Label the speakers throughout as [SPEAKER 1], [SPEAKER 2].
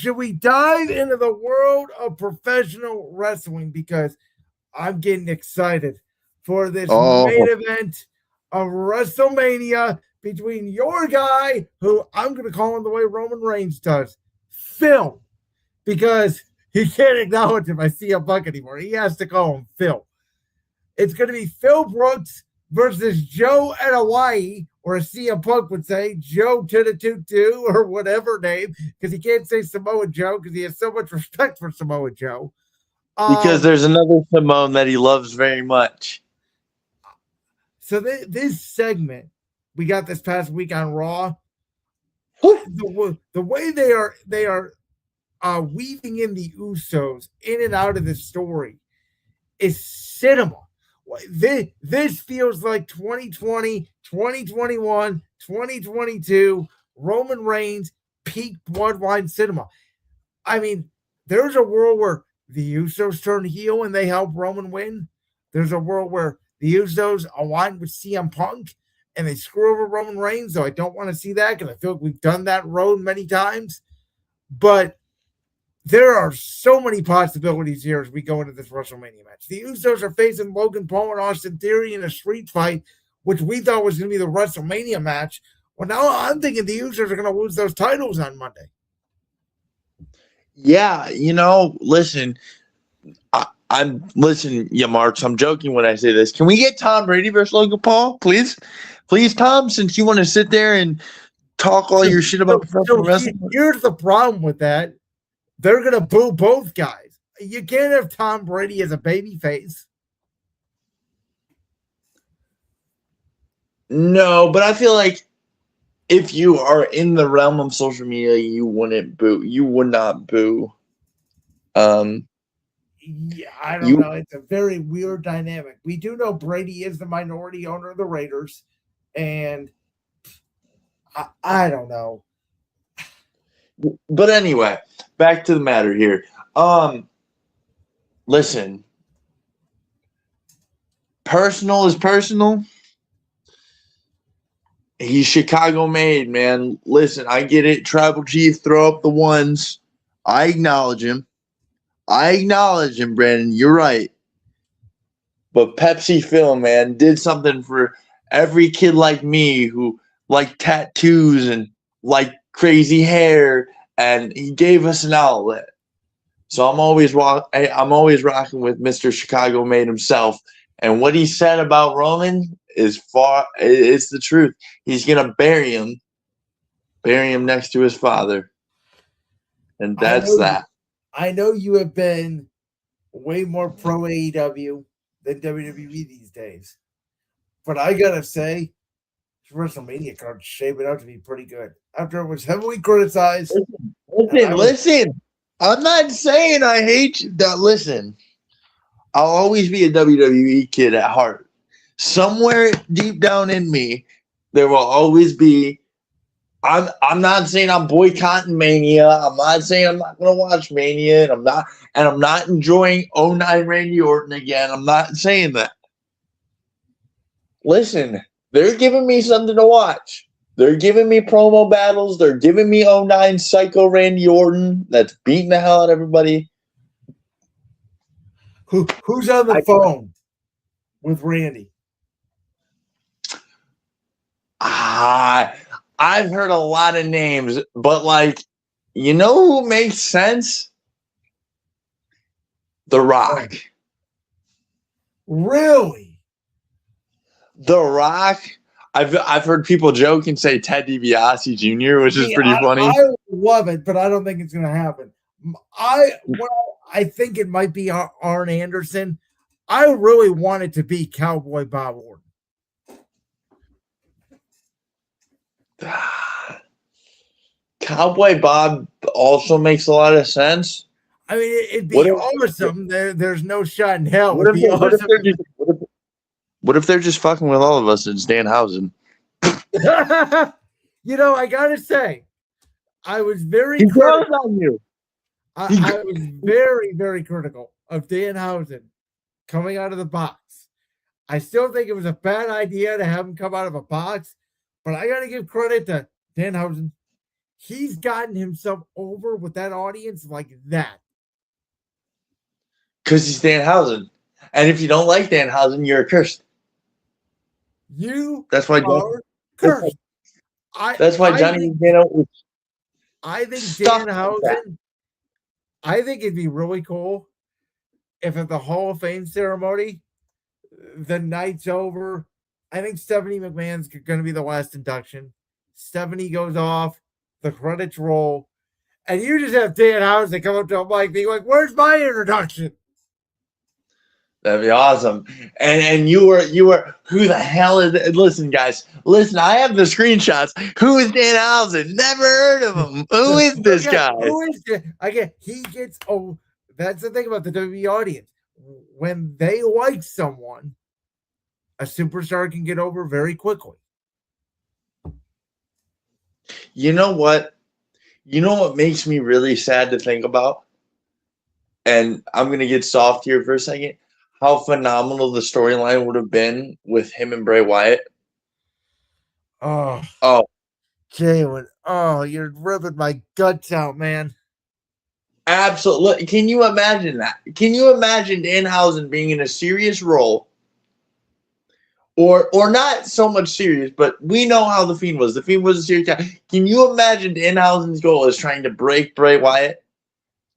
[SPEAKER 1] should we dive into the world of professional wrestling? Because I'm getting excited for this main
[SPEAKER 2] Oh,
[SPEAKER 1] event of WrestleMania between your guy, who I'm going to call him the way Roman Reigns does, Phil, because he can't acknowledge him as CM Punk anymore. He has to call him Phil. It's going to be Phil Brooks versus Joe at Hawaii, or as CM Punk would say, Joe to the Tutu, or whatever name, because he can't say Samoa Joe because he has so much respect for Samoa Joe.
[SPEAKER 2] because there's another Simone that he loves very much.
[SPEAKER 1] So this segment we got this past week on Raw, the way they are weaving in the Usos in and out of the story is cinema. This feels like 2020, 2021, 2022 Roman Reigns peak Bloodline cinema. I mean, there's a world where the Usos turn heel and they help Roman win. There's a world where the Usos align with CM Punk and they screw over Roman Reigns, though I don't want to see that because I feel like we've done that road many times. But there are so many possibilities here as we go into this WrestleMania match. The Usos are facing Logan Paul and Austin Theory in a street fight, which we thought was going to be the WrestleMania match. Well, now I'm thinking the Usos are going to lose those titles on Monday.
[SPEAKER 2] Yeah, listen, listen, Marks. I'm joking when I say this. Can we get Tom Brady versus Logan Paul, please? Please, Tom, since you want to sit there and talk all your shit about professional wrestling.
[SPEAKER 1] Here's the problem with that. They're going to boo both guys. You can't have Tom Brady as a baby face.
[SPEAKER 2] No, but I feel like if you are in the realm of social media, you wouldn't boo. You would not boo.
[SPEAKER 1] Yeah, I don't know. It's a very weird dynamic. We do know Brady is the minority owner of the Raiders, and I don't know.
[SPEAKER 2] But anyway, back to the matter here. Listen, personal is personal. He's Chicago made, man. Listen, I get it. Tribal Chief, throw up the ones. I acknowledge him. Brandon. You're right. But Pepsi Phil, man, did something for every kid like me who liked tattoos and like crazy hair, and he gave us an outlet. So I'm always rocking with Mr. Chicago made himself. And what he said about Roman it's the truth. He's gonna bury him next to his father. And that's that.
[SPEAKER 1] I know you have been way more pro AEW than WWE these days. But I gotta say, WrestleMania card shaping out to be pretty good. After it was heavily criticized.
[SPEAKER 2] Listen. I'm not saying I hate you. Listen, I'll always be a WWE kid at heart. Somewhere deep down in me, there will always be. I'm not saying I'm boycotting Mania. I'm not saying I'm not going to watch Mania, and I'm not enjoying 09 Randy Orton again. I'm not saying that. Listen, they're giving me something to watch. They're giving me promo battles. They're giving me 09 Psycho Randy Orton that's beating the hell out of everybody.
[SPEAKER 1] Who's on the phone with Randy?
[SPEAKER 2] I've heard a lot of names, but you know who makes sense? The Rock.
[SPEAKER 1] Really?
[SPEAKER 2] The Rock. I've heard people joke and say Ted DiBiase Jr., which is pretty funny.
[SPEAKER 1] I love it, but I don't think it's going to happen. I think it might be Arn Anderson. I really want it to be Cowboy Bob Orton.
[SPEAKER 2] Cowboy Bob also makes a lot of sense.
[SPEAKER 1] I mean, it'd be awesome. There's no shot in hell. What
[SPEAKER 2] if they're just fucking with all of us and Danhausen?
[SPEAKER 1] I gotta say, I was very
[SPEAKER 2] critical on you.
[SPEAKER 1] I was very, very critical of Danhausen coming out of the box. I still think it was a bad idea to have him come out of a box, but I gotta give credit to Danhausen. he's gotten himself over with that audience like that.
[SPEAKER 2] Because he's Danhausen. And if you don't like Danhausen, you're cursed.
[SPEAKER 1] You
[SPEAKER 2] That's why
[SPEAKER 1] are cursed.
[SPEAKER 2] That's why Johnny Gargano was
[SPEAKER 1] I think
[SPEAKER 2] stuck.
[SPEAKER 1] Danhausen, I think it'd be really cool if at the Hall of Fame ceremony, the night's over. I think Stephanie McMahon's going to be the last induction. Stephanie goes off, the credits roll, and you just have Danhausen come up to a mic being like, "Where's my introduction?"
[SPEAKER 2] That'd be awesome. And you were who the hell is it? Listen, guys, listen, I have the screenshots. Who is Danhausen? Never heard of him. Who is this guy?
[SPEAKER 1] Who is this? Again, he gets that's the thing about the WWE audience. When they like someone, a superstar can get over very quickly.
[SPEAKER 2] You know what? You know what makes me really sad to think about? And I'm going to get soft here for a second. How phenomenal the storyline would have been with him and Bray Wyatt.
[SPEAKER 1] Oh, Jalen. Oh, you're ripping my guts out, man.
[SPEAKER 2] Absolutely. Can you imagine that? Can you imagine Danhausen being in a serious role? Or not so much serious, but we know how The Fiend was. The Fiend was a serious guy. Can you imagine Danhausen's goal is trying to break Bray Wyatt?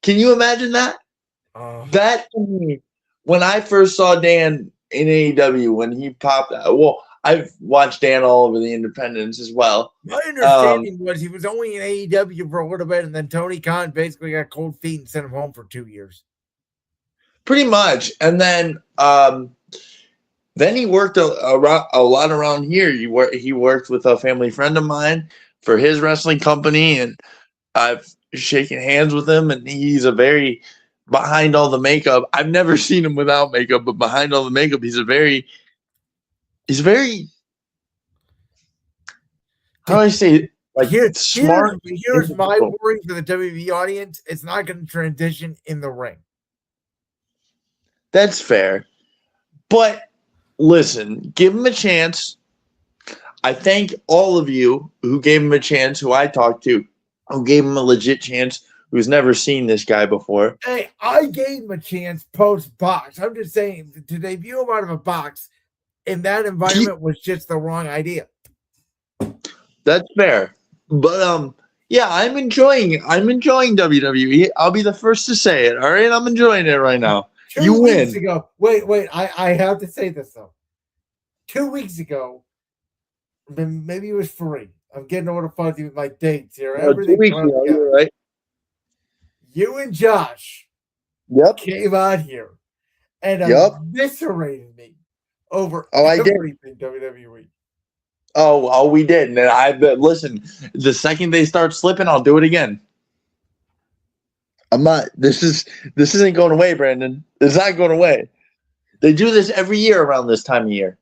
[SPEAKER 2] Can you imagine that? That to me, when I first saw Dan in AEW, when he popped out, well, I've watched Dan all over the independents as well.
[SPEAKER 1] My understanding was he was only in AEW for a little bit, and then Tony Khan basically got cold feet and sent him home for 2 years.
[SPEAKER 2] Pretty much. And then he worked a lot around here. He worked with a family friend of mine for his wrestling company, and I've shaken hands with him, and he's a very behind all the makeup. I've never seen him without makeup, but behind all the makeup, he's very how do I say it? Like smart.
[SPEAKER 1] Here's my worry for the WWE audience. It's not going to transition in the ring.
[SPEAKER 2] That's fair. But listen, give him a chance. I thank all of you who gave him a chance, who I talked to, who gave him a legit chance, who's never seen this guy before.
[SPEAKER 1] Hey, I gave him a chance post-box. I'm just saying, to debut him out of a box in that environment was just the wrong idea.
[SPEAKER 2] That's fair. But yeah, I'm enjoying WWE. I'll be the first to say it. All right, I'm enjoying it right now.
[SPEAKER 1] 2 weeks ago. Wait. I have to say this though. 2 weeks ago, maybe it was 3. I'm getting a little fuzzy with my dates here. Everything
[SPEAKER 2] 2 weeks ago, you're right.
[SPEAKER 1] You and Josh came out here and eviscerated me over everything WWE.
[SPEAKER 2] Oh, we did. And listen, the second they start slipping, I'll do it again. I'm not. This isn't going away, Brandon. It's not going away. They do this every year around this time of year.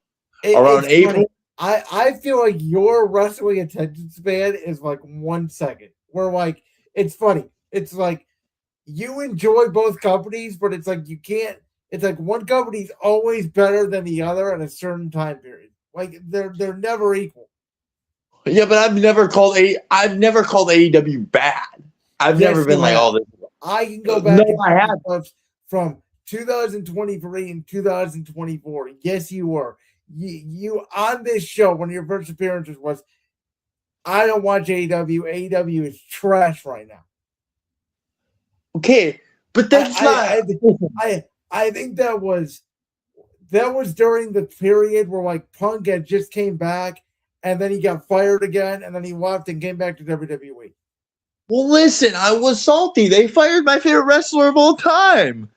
[SPEAKER 2] Around April.
[SPEAKER 1] I feel like your wrestling attention span is like 1 second. Where like it's funny. It's like you enjoy both companies, but it's like you can't. It's like one company's always better than the other at a certain time period. Like they're never equal.
[SPEAKER 2] Yeah, but I've never called AEW bad. I've never been like all this.
[SPEAKER 1] I can go back from 2023 and 2024. Yes, you were. You on this show, one of your first appearances was, I don't watch AEW. AEW is trash right now.
[SPEAKER 2] Okay, but that's
[SPEAKER 1] I think that was during the period where like Punk had just came back and then he got fired again and then he left and came back to WWE.
[SPEAKER 2] Well, listen, I was salty. They fired my favorite wrestler of all time.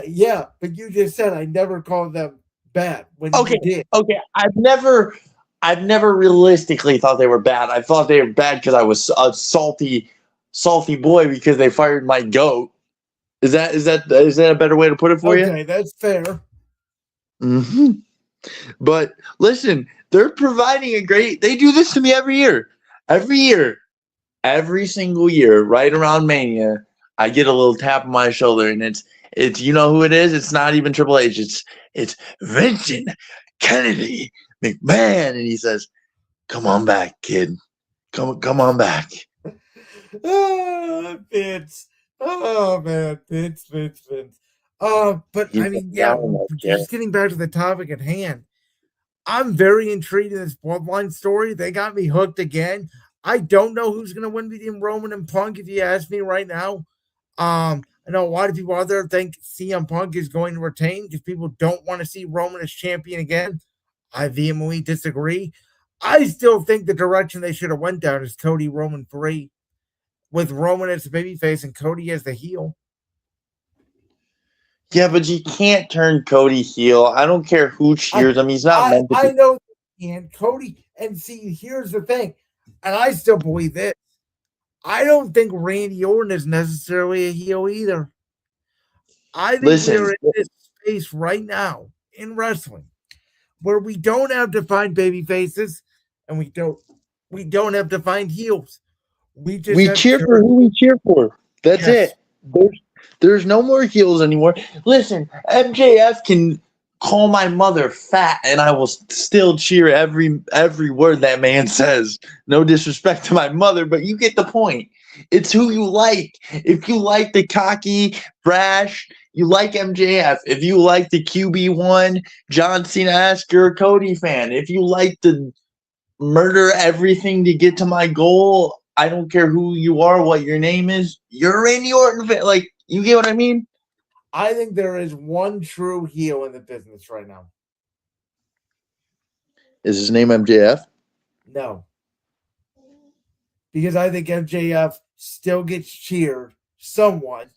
[SPEAKER 1] Yeah, but you just said I never called them bad when you did.
[SPEAKER 2] Okay, I've never realistically thought they were bad. I thought they were bad because I was a salty boy because they fired my GOAT. Is that a better way to put it for you?
[SPEAKER 1] Okay, that's fair.
[SPEAKER 2] Mm-hmm. But listen, they're providing they do this to me every year. Every single year, right around Mania, I get a little tap on my shoulder, and it's you know who it is? It's not even Triple H. It's Vincent Kennedy McMahon, and he says, "Come on back, kid. Come on back.
[SPEAKER 1] Vince. Oh man, Vince. But
[SPEAKER 2] He's
[SPEAKER 1] I mean, yeah, just getting back to the topic at hand. I'm very intrigued in this Bloodline story. They got me hooked again. I don't know who's going to win between Roman and Punk. If you ask me right now, I know a lot of people out there think CM Punk is going to retain because people don't want to see Roman as champion again. I vehemently disagree. I still think the direction they should have went down is Cody Roman 3 with Roman as the babyface and Cody as the heel.
[SPEAKER 2] Yeah, but you can't turn Cody heel. I don't care who cheers him. He's not meant to be.
[SPEAKER 1] I know, and Cody, and see, here's the thing, and I still believe this. I don't think Randy Orton is necessarily a heel either. I think we're in this space right now in wrestling where we don't have defined baby faces and we don't have defined heels. We
[SPEAKER 2] cheer for who we cheer for. That's it. There's no more heels anymore. Listen, MJF can call my mother fat, and I will still cheer every word that man says. No disrespect to my mother, but you get the point. It's who you like. If you like the cocky, brash, you like MJF. If you like the QB1, John Cena-esque, you're a Cody fan. If you like the murder everything to get to my goal, I don't care who you are, what your name is, you're a Randy Orton fan. Like, you get what I mean?
[SPEAKER 1] I think there is one true heel in the business right now.
[SPEAKER 2] Is his name MJF?
[SPEAKER 1] No. Because I think MJF still gets cheered somewhat.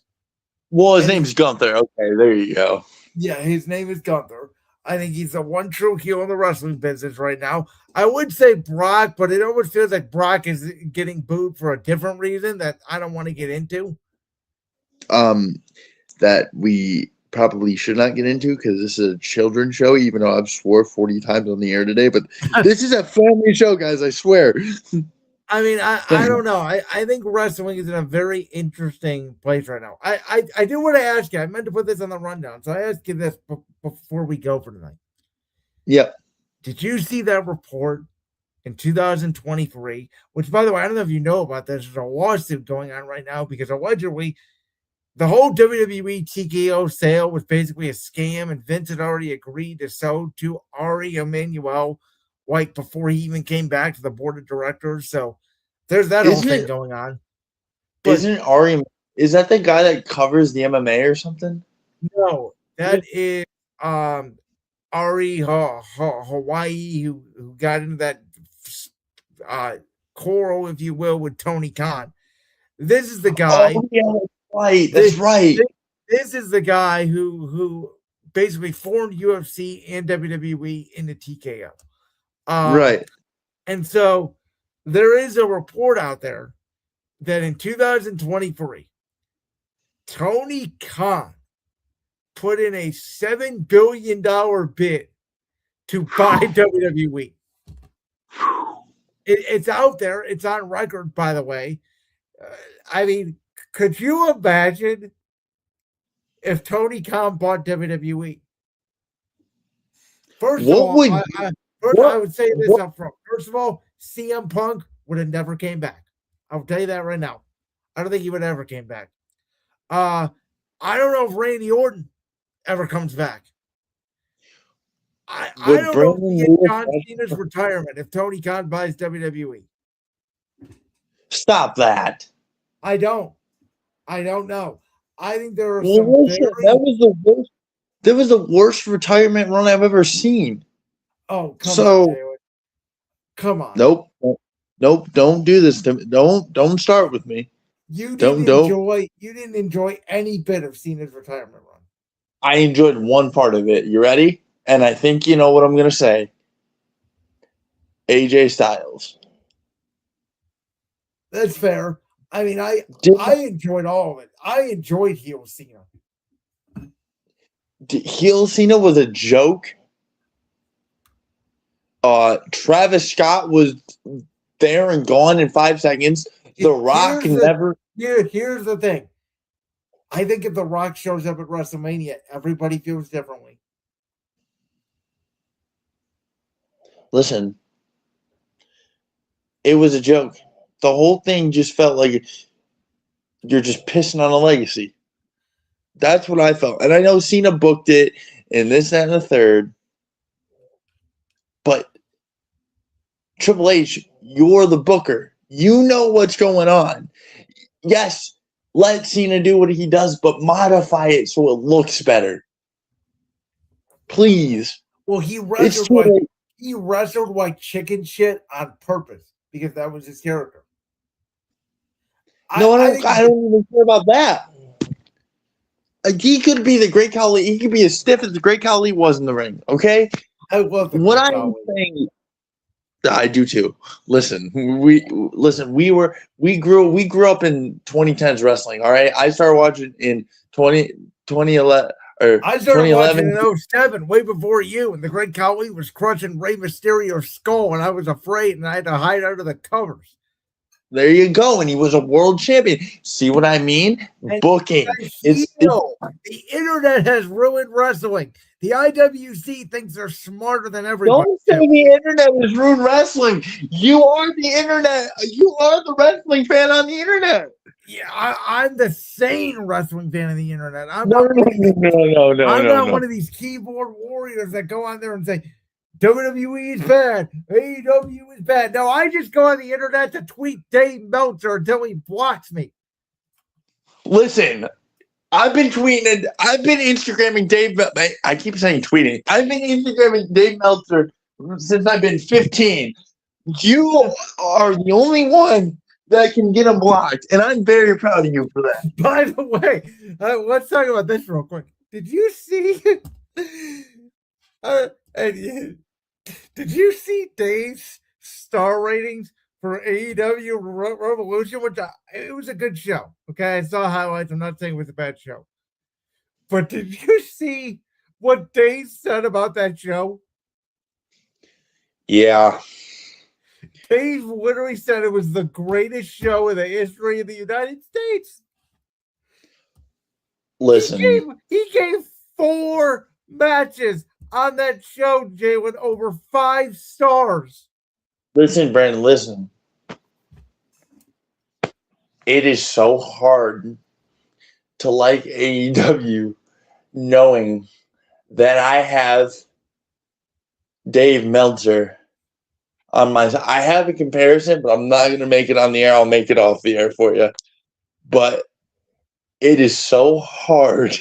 [SPEAKER 2] Well, his name's Gunther. Okay, there you go.
[SPEAKER 1] Yeah, his name is Gunther. I think he's the one true heel in the wrestling business right now. I would say Brock, but it almost feels like Brock is getting booed for a different reason that I don't want to get into.
[SPEAKER 2] That we probably should not get into because this is a children's show, even though I've swore 40 times on the air today. But this is a family show, guys, I swear.
[SPEAKER 1] I mean, I don't know. I think wrestling is in a very interesting place right now. I do want to ask you. I meant to put this on the rundown, so I ask you this before we go for tonight.
[SPEAKER 2] Yep.
[SPEAKER 1] Did you see that report in 2023? Which, by the way, I don't know if you know about this. There's a lawsuit going on right now because allegedly the whole WWE TKO sale was basically a scam, and Vince had already agreed to sell to Ari Emanuel like before he even came back to the board of directors. So there's that whole thing going on.
[SPEAKER 2] But isn't Ari, is that the guy that covers the MMA or something?
[SPEAKER 1] No, that is Ari Hawaii who got into that quarrel, if you will, with Tony Khan. This is the guy.
[SPEAKER 2] Oh, yeah, right. That's right.
[SPEAKER 1] This is the guy who basically formed UFC and WWE into TKO.
[SPEAKER 2] Right.
[SPEAKER 1] And so there is a report out there that in 2023, Tony Khan put in a $7 billion bid to buy WWE. It's out there. It's on record, by the way. I mean, could you imagine if Tony Khan bought WWE? First of all, I would say this up front. First of all, CM Punk would have never came back. I'll tell you that right now. I don't think he would ever came back. I don't know if Randy Orton ever comes back. I don't know if John Cena's retirement if Tony Khan buys WWE.
[SPEAKER 2] Stop that.
[SPEAKER 1] I don't know. I think there are
[SPEAKER 2] that was the worst retirement run I've ever seen.
[SPEAKER 1] Oh, come on.
[SPEAKER 2] Nope. Don't do this to me. Don't start with me.
[SPEAKER 1] You didn't enjoy any bit of Cena's retirement run.
[SPEAKER 2] I enjoyed one part of it. You ready? And I think you know what I'm gonna say. AJ Styles.
[SPEAKER 1] That's fair. I mean, I enjoyed all of it. I enjoyed heel Cena.
[SPEAKER 2] Heel Cena was a joke. Travis Scott was there and gone in 5 seconds. The Rock never.
[SPEAKER 1] Here's the thing. I think if The Rock shows up at WrestleMania, everybody feels differently.
[SPEAKER 2] Listen, it was a joke. the whole thing just felt like you're just pissing on a legacy. That's what I felt. And I know Cena booked it and this, that, and the third. But Triple H, you're the booker. You know what's going on. Yes, let Cena do what he does, but modify it so it looks better. Please.
[SPEAKER 1] Well, he wrestled like chicken shit on purpose because that was his character.
[SPEAKER 2] I don't even care about that. Like, he could be the Great Khali. He could be as stiff as the Great Khali was in the ring. Okay.
[SPEAKER 1] I love the
[SPEAKER 2] what I'm saying. I do too. Listen, we grew up in 2010s wrestling. All right, I started watching in 2011.
[SPEAKER 1] I started watching in 07, way before you, and the Great Khali was crushing Rey Mysterio's skull, and I was afraid, and I had to hide under the covers.
[SPEAKER 2] There you go, and he was a world champion. See what I mean? And booking.
[SPEAKER 1] The internet has ruined wrestling. The IWC thinks they're smarter than everybody.
[SPEAKER 2] Don't say the internet has ruined wrestling. You are the internet. You are the wrestling fan on the internet.
[SPEAKER 1] Yeah, I'm the sane wrestling fan on the internet. I'm
[SPEAKER 2] not
[SPEAKER 1] one of these keyboard warriors that go on there and say, WWE is bad. AEW is bad. No, I just go on the internet to tweet Dave Meltzer until he blocks me.
[SPEAKER 2] Listen, I've been Instagramming Dave. I keep saying tweeting. I've been Instagramming Dave Meltzer since I've been 15. You are the only one that can get him blocked, and I'm very proud of you for that.
[SPEAKER 1] By the way, let's talk about this real quick. Did you see? Did you see Dave's star ratings for AEW Revolution? It was a good show. Okay, I saw highlights. I'm not saying it was a bad show, but did you see what Dave said about that show?
[SPEAKER 2] Yeah.
[SPEAKER 1] Dave literally said it was the greatest show in the history of the United States.
[SPEAKER 2] Listen.
[SPEAKER 1] He gave 4 matches on that show, Jay, with over 5 stars.
[SPEAKER 2] Listen, Brandon, listen. It is so hard to like AEW knowing that I have Dave Meltzer on my side. I have a comparison, but I'm not going to make it on the air. I'll make it off the air for you. But it is so hard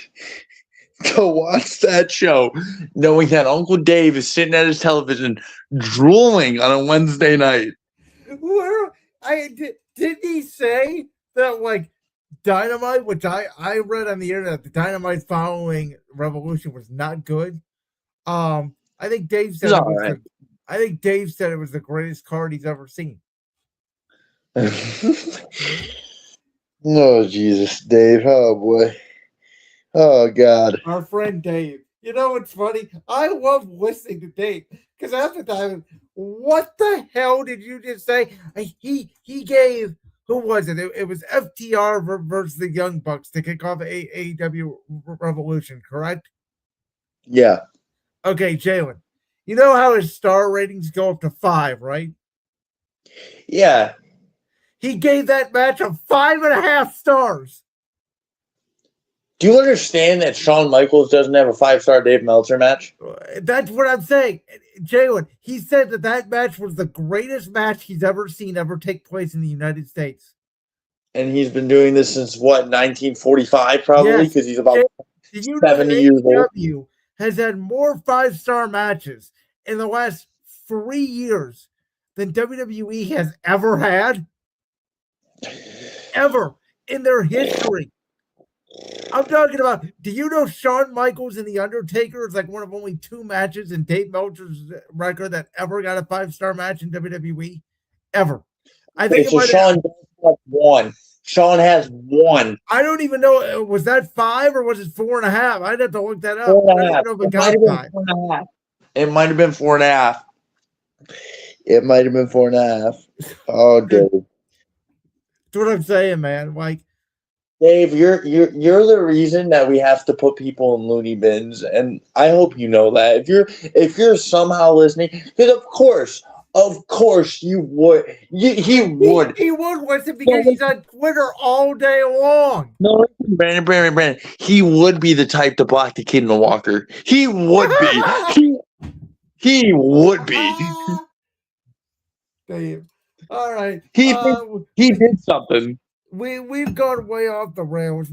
[SPEAKER 2] to watch that show knowing that Uncle Dave is sitting at his television drooling on a Wednesday night.
[SPEAKER 1] Did he say that, like, Dynamite, which I read on the internet, the Dynamite following Revolution was not good. I think Dave said Dave said it was the greatest card he's ever seen.
[SPEAKER 2] Oh, Jesus, Dave. Oh, boy. Oh, God.
[SPEAKER 1] Our friend Dave. You know what's funny? I love listening to Dave because after that, what the hell did you just say? He gave, who was it? It was FTR versus the Young Bucks to kick off AEW Revolution, correct?
[SPEAKER 2] Yeah.
[SPEAKER 1] Okay, Jalen. You know how his star ratings go up to 5, right?
[SPEAKER 2] Yeah.
[SPEAKER 1] He gave that match a 5.5 stars.
[SPEAKER 2] Do you understand that Shawn Michaels doesn't have a 5-star Dave Meltzer match?
[SPEAKER 1] That's what I'm saying. Jalen, he said that match was the greatest match he's ever seen ever take place in the United States.
[SPEAKER 2] And he's been doing this since, what, 1945 probably? Because he's about 70 years old.
[SPEAKER 1] Has had more 5-star matches in the last 3 years than WWE has ever had. Ever in their history. I'm talking about, do you know Shawn Michaels and The Undertaker is like one of only 2 matches in Dave Meltzer's record that ever got a 5-star match in WWE? Ever. I think
[SPEAKER 2] Shawn has 1. Shawn has 1.
[SPEAKER 1] I don't even know. Was that 5 or was it 4.5? I'd have to look that up.
[SPEAKER 2] 4.5. It might have been 4.5. It might have been 4.5. Oh, Dave.
[SPEAKER 1] That's what I'm saying, man. Like,
[SPEAKER 2] Dave, you're the reason that we have to put people in loony bins, and I hope you know that. If you're somehow listening, because of course Of course you would. He would.
[SPEAKER 1] He would listen because he's on Twitter all day long.
[SPEAKER 2] No, Brandon. He would be the type to block the kid in the walker. He would be. He would be.
[SPEAKER 1] Damn. All right.
[SPEAKER 2] He did something.
[SPEAKER 1] We've gone way off the rails.